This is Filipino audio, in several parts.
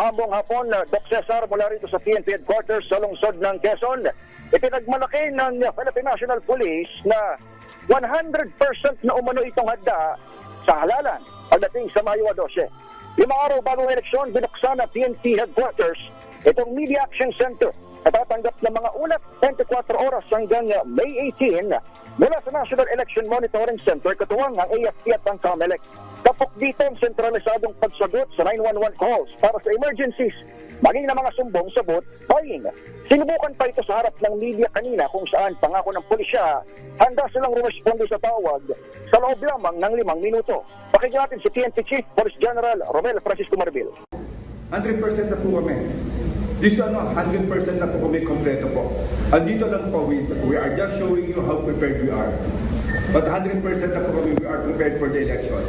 Maambong hapon, Doc Cesar mula rito sa PNP Headquarters sa lungsod ng Quezon. Ipinagmalaki ng Philippine National Police na 100% na umano itong handa sa halalan pagdating sa Mayo 12. 5 araw bagong eleksyon, binuksan na PNP Headquarters itong Media Action Center. Natatanggap ng mga ulat 24 oras hanggang May 18 mula sa National Election Monitoring Center katuwang ang AFP at ang COMELEC. Tapok dito ang sentralisadong pagsagot sa 911 calls para sa emergencies, maging na mga sumbong sa vote buying. Sinubukan pa ito sa harap ng media kanina kung saan pangako ng pulisya, handa silang rumisponde sa tawag sa loob lamang ng 5 minuto. Pakinggan natin si PNP Chief Police General Romel Francisco Marbil. 100% na po kami. This 100% na po kami kompleto po. Andito lang po, we are just showing you how prepared we are. But 100% na po kami, we are prepared for the election.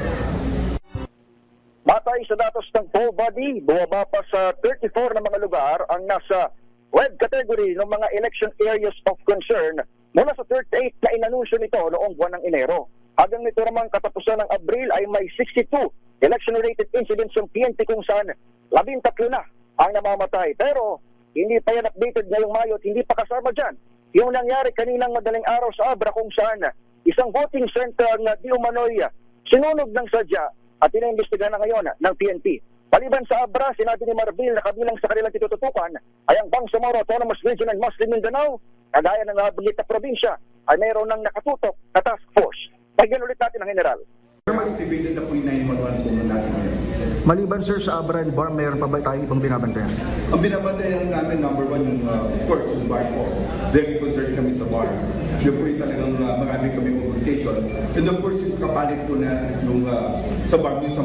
Batay sa datos ng poll body, bumaba pa sa 34 na mga lugar ang nasa red category ng mga election areas of concern mula sa 38 na inanunsyo nito noong buwan ng Enero. Hanggang nito namang katapusan ng Abril ay may 62 election-related incidents ng PNP kung saan 13 na ang namamatay. Pero hindi pa yan updated ngayong Mayo at hindi pa kasama dyan yung nangyari kaninang madaling araw sa Abra kung saan isang voting center na di umano'y sinunog ng sadya at iniimbestigahan na ngayon ng PNP. Maliban sa Abra, sinabi ni Marbil na kabilang sa kanilang titututukan ay ang Bangsamoro Autonomous Region and Muslim Mindanao, kagaya ng nabanggit na probinsya, ay mayroon ng nakatutok na task force. Pagyan ulit natin ang general. Ma-activated na po yung 911 po natin ngayon. Maliban sir sa Abra and Bar, mayroon pa ba tayo ibang binabantayan? Ang binabantayan namin, number one, yung of course, yung bar po. Very concerned kami sa bar. Yung po yung talagang marami kami confrontation. And of course, yung kapalit po na yung sa bar yung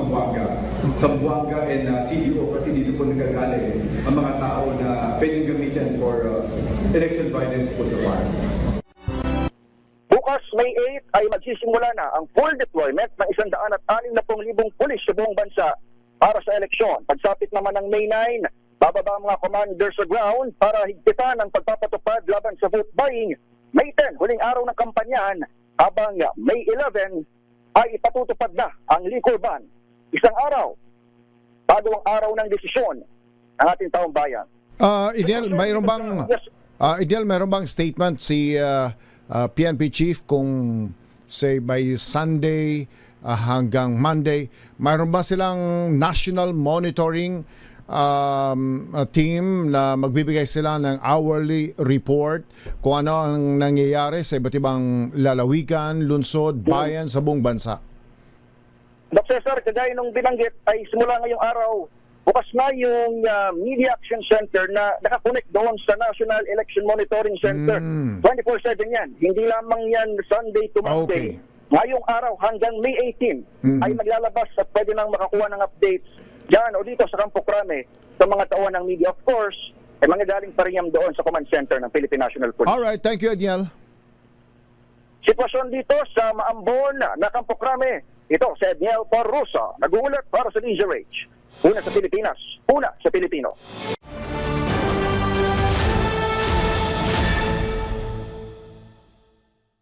Zamboanga and CDO kasi dito po nagagaling ang mga tao na pwedeng gamitin for election violence po sa bar. Bukas May 8 ay magsisimula na ang full deployment ng 160,000 pulis sa buong bansa para sa eleksyon. Pagsapit naman ng May 9, bababa ang mga commander sa ground para higpitan ang pagpapatupad laban sa vote buying. May 10, huling araw ng kampanyahan, habang May 11 ay ipatutupad na ang liquor ban. Isang araw, bago ang araw ng desisyon ng ating taong bayan. Ideal, mayroon bang statement si PNP Chief kung say by Sunday hanggang Monday, mayroon ba silang national monitoring team na magbibigay sila ng hourly report kung ano ang nangyayari sa iba't ibang lalawigan, lungsod, bayan sa buong bansa? Dr. Cesar, kagaya nung binanggit ay simula ngayong araw, bukas na yung Media Action Center na nakakonect doon sa National Election Monitoring Center. 24/7 yan. Hindi lamang yan Sunday to Monday. Okay. Ngayong araw hanggang May 18 ay maglalabas at pwede nang makakuha ng updates dyan o dito sa Campo Crame sa mga tauhan ng media. Of course, ay manggagaling pa rin yan doon sa Command Center ng Philippine National Police. Alright, thank you, Ediel. Sitwasyon dito sa Maambon na Campo Crame. Ito si Edniel Parrosa, nag-uulat para sa DZRH. Una sa Pilipinas, una sa Pilipino.